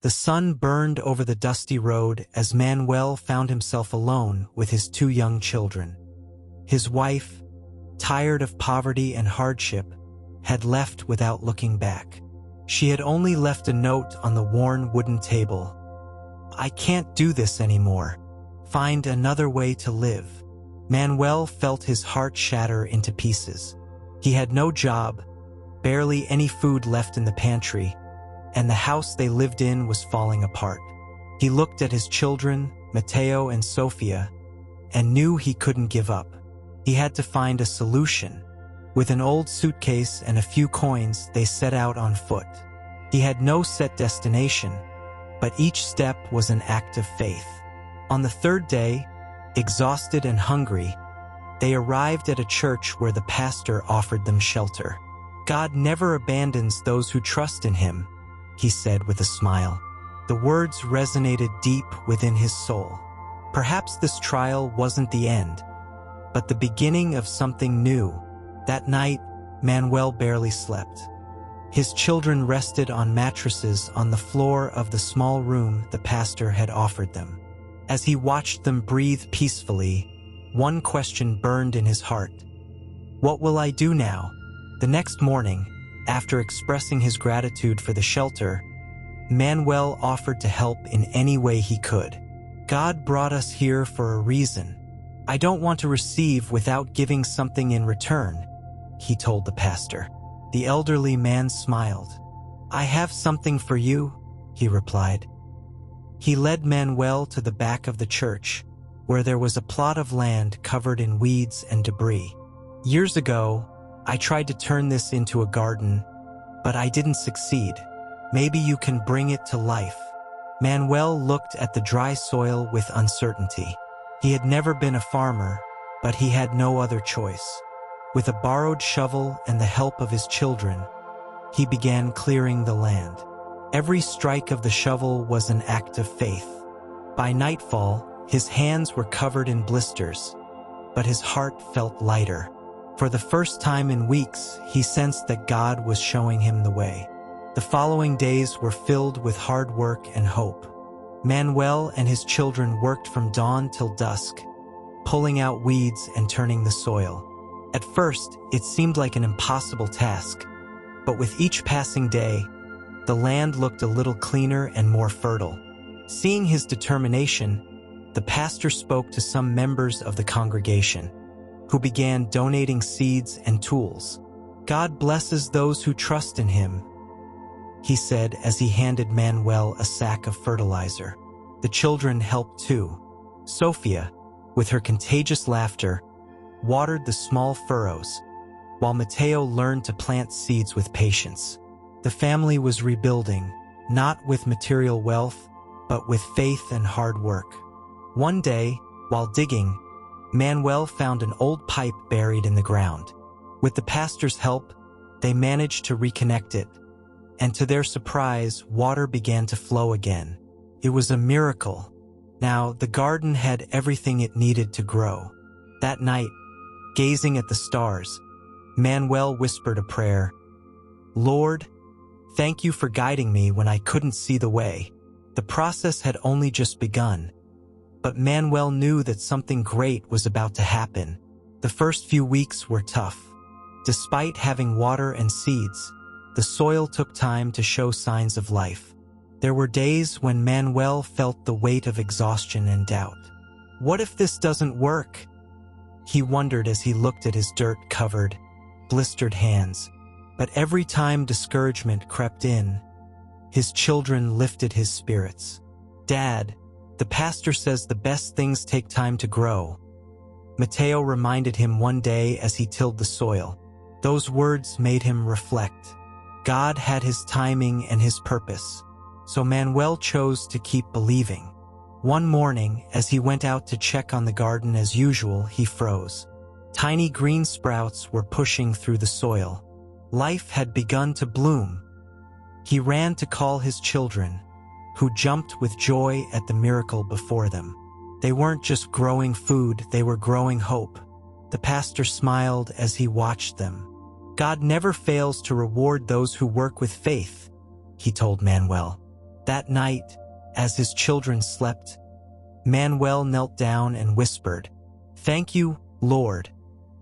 The sun burned over the dusty road as Manuel found himself alone with his 2 young children. His wife, tired of poverty and hardship, had left without looking back. She had only left a note on the worn wooden table. "I can't do this anymore. Find another way to live." Manuel felt his heart shatter into pieces. He had no job, barely any food left in the pantry, and the house they lived in was falling apart. He looked at his children, Mateo and Sofia, and knew he couldn't give up. He had to find a solution. With an old suitcase and a few coins, they set out on foot. He had no set destination, but each step was an act of faith. On the 3rd day, exhausted and hungry, they arrived at a church where the pastor offered them shelter. "God never abandons those who trust in him," he said with a smile. The words resonated deep within his soul. Perhaps this trial wasn't the end, but the beginning of something new. That night, Manuel barely slept. His children rested on mattresses on the floor of the small room the pastor had offered them. As he watched them breathe peacefully, one question burned in his heart. "What will I do now?" The next morning, after expressing his gratitude for the shelter, Manuel offered to help in any way he could. "God brought us here for a reason. I don't want to receive without giving something in return," he told the pastor. The elderly man smiled. "I have something for you," he replied. He led Manuel to the back of the church, where there was a plot of land covered in weeds and debris. "Years ago, I tried to turn this into a garden, but I didn't succeed. Maybe you can bring it to life." Manuel looked at the dry soil with uncertainty. He had never been a farmer, but he had no other choice. With a borrowed shovel and the help of his children, he began clearing the land. Every strike of the shovel was an act of faith. By nightfall, his hands were covered in blisters, but his heart felt lighter. For the first time in weeks, he sensed that God was showing him the way. The following days were filled with hard work and hope. Manuel and his children worked from dawn till dusk, pulling out weeds and turning the soil. At first, it seemed like an impossible task, but with each passing day, the land looked a little cleaner and more fertile. Seeing his determination, the pastor spoke to some members of the congregation, who began donating seeds and tools. "God blesses those who trust in him," he said as he handed Manuel a sack of fertilizer. The children helped too. Sofia, with her contagious laughter, watered the small furrows, while Mateo learned to plant seeds with patience. The family was rebuilding, not with material wealth, but with faith and hard work. One day, while digging, Manuel found an old pipe buried in the ground. With the pastor's help, they managed to reconnect it, and to their surprise, water began to flow again. It was a miracle. Now, the garden had everything it needed to grow. That night, gazing at the stars, Manuel whispered a prayer. "Lord, thank you for guiding me when I couldn't see the way." The process had only just begun, but Manuel knew that something great was about to happen. The first few weeks were tough. Despite having water and seeds, the soil took time to show signs of life. There were days when Manuel felt the weight of exhaustion and doubt. What if this doesn't work? He wondered as he looked at his dirt-covered, blistered hands. But every time discouragement crept in, his children lifted his spirits. "Dad, the pastor says the best things take time to grow," Mateo reminded him one day as he tilled the soil. Those words made him reflect. God had his timing and his purpose, so Manuel chose to keep believing. One morning, as he went out to check on the garden as usual, he froze. Tiny green sprouts were pushing through the soil. Life had begun to bloom. He ran to call his children, who jumped with joy at the miracle before them. They weren't just growing food, they were growing hope. The pastor smiled as he watched them. "God never fails to reward those who work with faith," he told Manuel. That night, as his children slept, Manuel knelt down and whispered, "Thank you, Lord,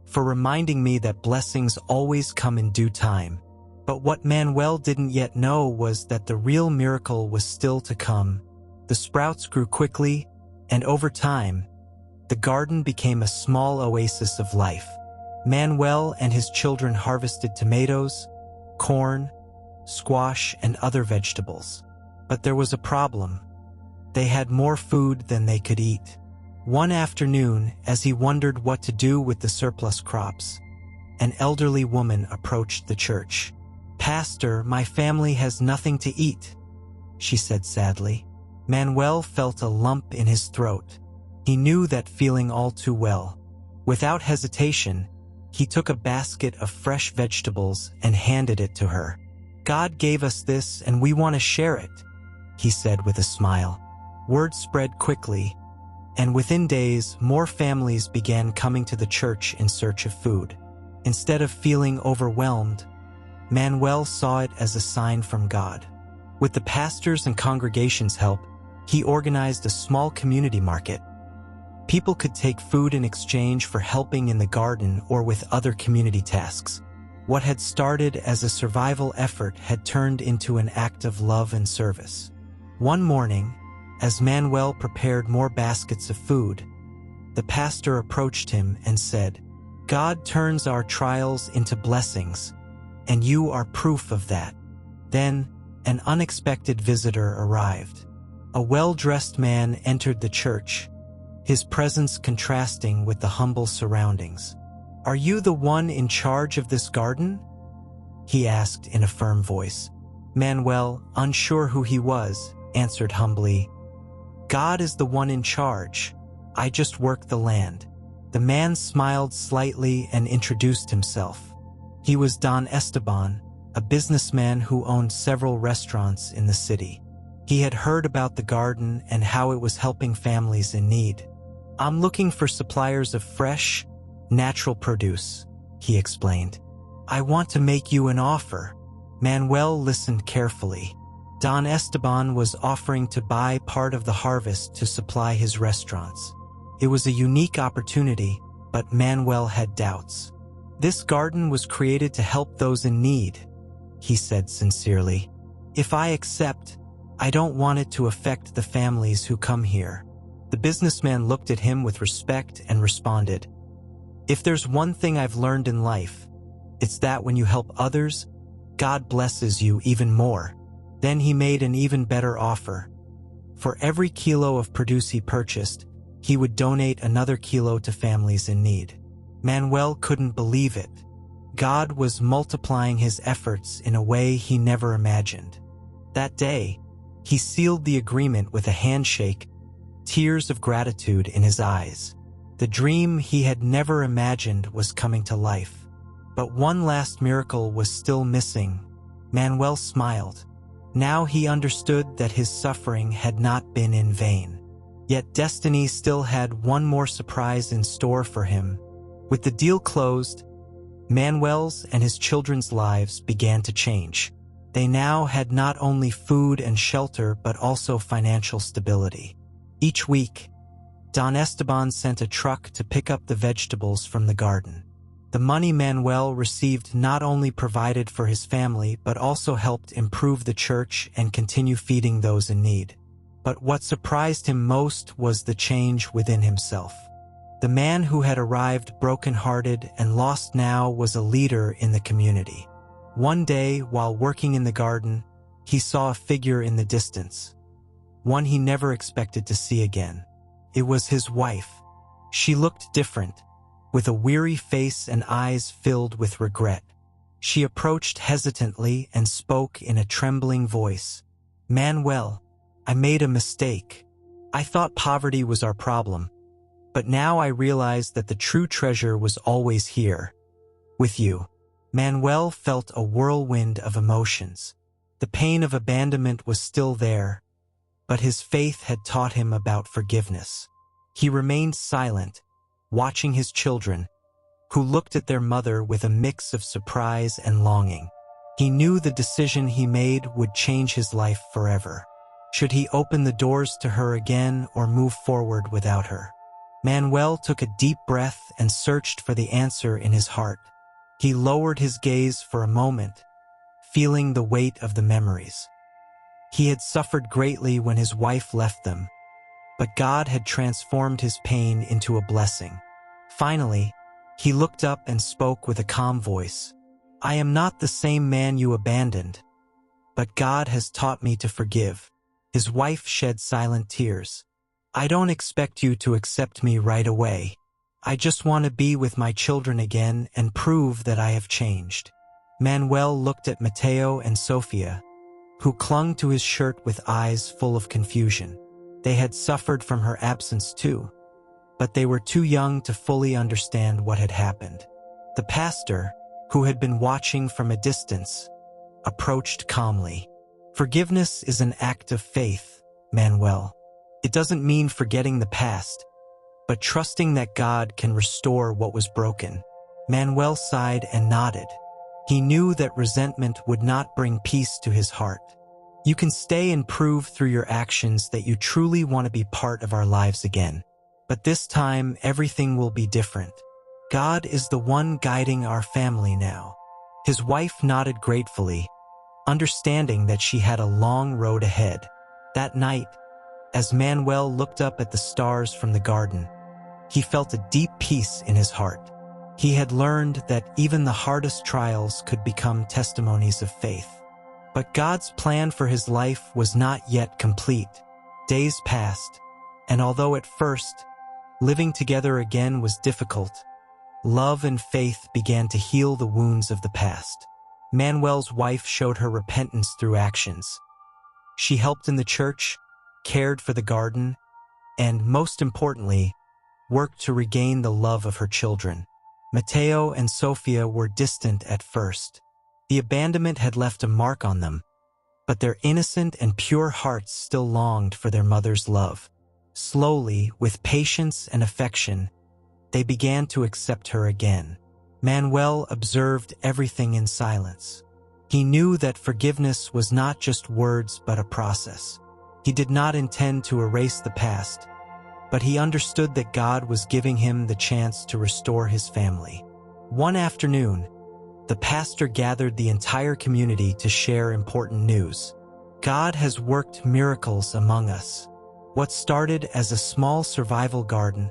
for reminding me that blessings always come in due time." But what Manuel didn't yet know was that the real miracle was still to come. The sprouts grew quickly, and over time, the garden became a small oasis of life. Manuel and his children harvested tomatoes, corn, squash, and other vegetables. But there was a problem. They had more food than they could eat. One afternoon, as he wondered what to do with the surplus crops, an elderly woman approached the church. "Pastor, my family has nothing to eat," she said sadly. Manuel felt a lump in his throat. He knew that feeling all too well. Without hesitation, he took a basket of fresh vegetables and handed it to her. "God gave us this and we want to share it," he said with a smile. Word spread quickly, and within days, more families began coming to the church in search of food. Instead of feeling overwhelmed, Manuel saw it as a sign from God. With the pastor's and congregation's help, he organized a small community market. People could take food in exchange for helping in the garden or with other community tasks. What had started as a survival effort had turned into an act of love and service. One morning, as Manuel prepared more baskets of food, the pastor approached him and said, "God turns our trials into blessings, and you are proof of that." Then, an unexpected visitor arrived. A well-dressed man entered the church, his presence contrasting with the humble surroundings. "Are you the one in charge of this garden?" he asked in a firm voice. Manuel, unsure who he was, answered humbly, "God is the one in charge. I just work the land." The man smiled slightly and introduced himself. He was Don Esteban, a businessman who owned several restaurants in the city. He had heard about the garden and how it was helping families in need. "I'm looking for suppliers of fresh, natural produce," he explained. "I want to make you an offer." Manuel listened carefully. Don Esteban was offering to buy part of the harvest to supply his restaurants. It was a unique opportunity, but Manuel had doubts. "This garden was created to help those in need," he said sincerely. "If I accept, I don't want it to affect the families who come here." The businessman looked at him with respect and responded, "If there's one thing I've learned in life, it's that when you help others, God blesses you even more." Then he made an even better offer. For every kilo of produce he purchased, he would donate another kilo to families in need. Manuel couldn't believe it. God was multiplying his efforts in a way he never imagined. That day, he sealed the agreement with a handshake, tears of gratitude in his eyes. The dream he had never imagined was coming to life. But one last miracle was still missing. Manuel smiled. Now he understood that his suffering had not been in vain. Yet destiny still had one more surprise in store for him. With the deal closed, Manuel's and his children's lives began to change. They now had not only food and shelter but also financial stability. Each week, Don Esteban sent a truck to pick up the vegetables from the garden. The money Manuel received not only provided for his family but also helped improve the church and continue feeding those in need. But what surprised him most was the change within himself. The man who had arrived broken-hearted and lost now was a leader in the community. One day, while working in the garden, he saw a figure in the distance, one he never expected to see again. It was his wife. She looked different, with a weary face and eyes filled with regret. She approached hesitantly and spoke in a trembling voice. "Manuel, I made a mistake. I thought poverty was our problem, but now I realize that the true treasure was always here, with you." Manuel felt a whirlwind of emotions. The pain of abandonment was still there, but his faith had taught him about forgiveness. He remained silent, watching his children, who looked at their mother with a mix of surprise and longing. He knew the decision he made would change his life forever. Should he open the doors to her again or move forward without her? Manuel took a deep breath and searched for the answer in his heart. He lowered his gaze for a moment, feeling the weight of the memories. He had suffered greatly when his wife left them, but God had transformed his pain into a blessing. Finally, he looked up and spoke with a calm voice. I am not the same man you abandoned, but God has taught me to forgive. His wife shed silent tears. I don't expect you to accept me right away. I just want to be with my children again and prove that I have changed. Manuel looked at Mateo and Sofia, who clung to his shirt with eyes full of confusion. They had suffered from her absence too, but they were too young to fully understand what had happened. The pastor, who had been watching from a distance, approached calmly. Forgiveness is an act of faith, Manuel. It doesn't mean forgetting the past, but trusting that God can restore what was broken. Manuel sighed and nodded. He knew that resentment would not bring peace to his heart. You can stay and prove through your actions that you truly want to be part of our lives again. But this time, everything will be different. God is the one guiding our family now. His wife nodded gratefully, understanding that she had a long road ahead. That night, as Manuel looked up at the stars from the garden, he felt a deep peace in his heart. He had learned that even the hardest trials could become testimonies of faith. But God's plan for his life was not yet complete. Days passed, and although at first, living together again was difficult, love and faith began to heal the wounds of the past. Manuel's wife showed her repentance through actions. She helped in the church, cared for the garden, and, most importantly, worked to regain the love of her children. Mateo and Sofia were distant at first. The abandonment had left a mark on them, but their innocent and pure hearts still longed for their mother's love. Slowly, with patience and affection, they began to accept her again. Manuel observed everything in silence. He knew that forgiveness was not just words but a process. He did not intend to erase the past, but he understood that God was giving him the chance to restore his family. One afternoon, the pastor gathered the entire community to share important news. God has worked miracles among us. What started as a small survival garden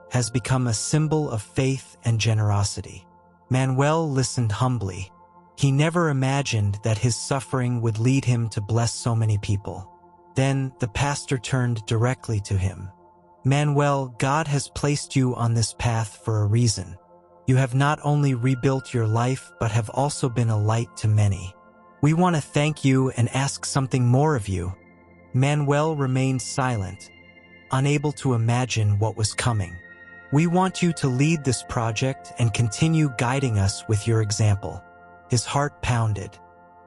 has become a symbol of faith and generosity. Manuel listened humbly. He never imagined that his suffering would lead him to bless so many people. Then the pastor turned directly to him. Manuel, God has placed you on this path for a reason. You have not only rebuilt your life but have also been a light to many. We want to thank you and ask something more of you. Manuel remained silent, unable to imagine what was coming. We want you to lead this project and continue guiding us with your example. His heart pounded.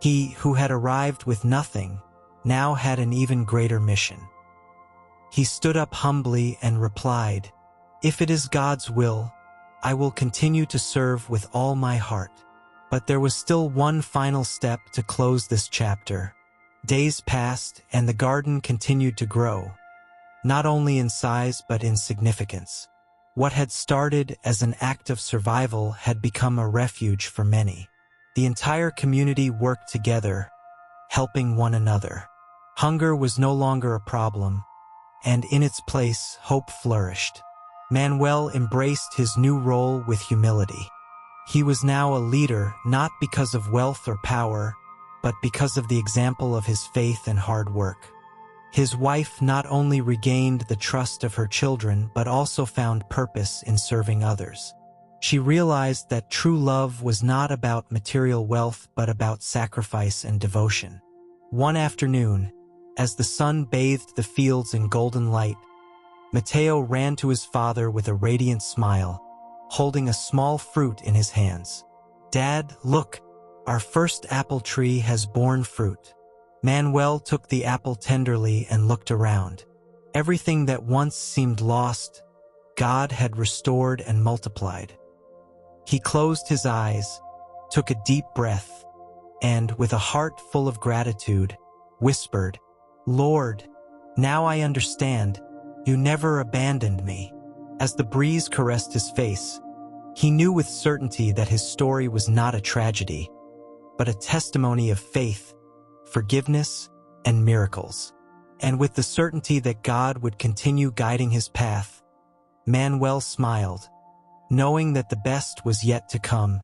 He, who had arrived with nothing, now had an even greater mission. He stood up humbly and replied, "If it is God's will, I will continue to serve with all my heart." But there was still one final step to close this chapter. Days passed and the garden continued to grow, not only in size but in significance. What had started as an act of survival had become a refuge for many. The entire community worked together, helping one another. Hunger was no longer a problem, and in its place, hope flourished. Manuel embraced his new role with humility. He was now a leader not because of wealth or power, but because of the example of his faith and hard work. His wife not only regained the trust of her children but also found purpose in serving others. She realized that true love was not about material wealth but about sacrifice and devotion. One afternoon, as the sun bathed the fields in golden light, Mateo ran to his father with a radiant smile, holding a small fruit in his hands. "Dad, look, our first apple tree has borne fruit." Manuel took the apple tenderly and looked around. Everything that once seemed lost, God had restored and multiplied. He closed his eyes, took a deep breath, and, with a heart full of gratitude, whispered, Lord, now I understand. You never abandoned me. As the breeze caressed his face, he knew with certainty that his story was not a tragedy, but a testimony of faith, forgiveness, and miracles. And with the certainty that God would continue guiding his path, Manuel smiled, knowing that the best was yet to come.